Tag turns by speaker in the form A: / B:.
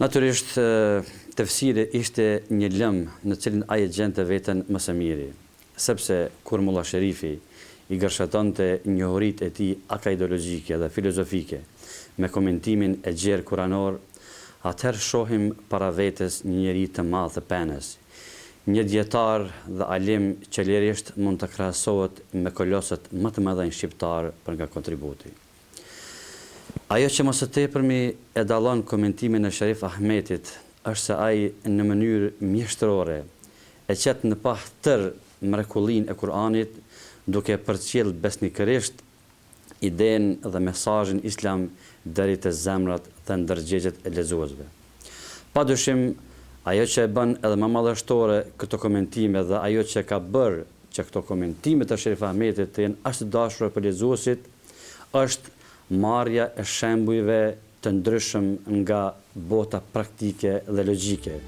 A: Natyrisht, tefsiri ishte një lëmë në cilin ai e gjente veten më së miri, sepse kur Mulla Sherifi i gërshetonte njohuritë e tij akaidologjike dhe filozofike me komentimin e gjerë kuranor, atëherë shohim para vetes një njeri të madh të penës, një dietar dhe alim që lirisht mund të krahasohet me kolosët më të mëdhenj shqiptar për nga kontributi. Ajo që më së tepërmi e dallon komentimin e Sherif Ahmetit është se ai në mënyrë mjeshtërore e qet në pa tër mrekullinë e Kuranit, duke përcjell besnikërisht idenë dhe mesazhin islam deri te zemrat dhe ndërgjegjet e lexuesve. Padyshim, ajo që e bën edhe më madhështore këto komentime dhe ajo që ka bërë që këto komentime të Sherif Ahmetit të jenë aq të dashura për lexuesit është marrja e shembujve të ndryshëm nga bota praktike dhe logjike.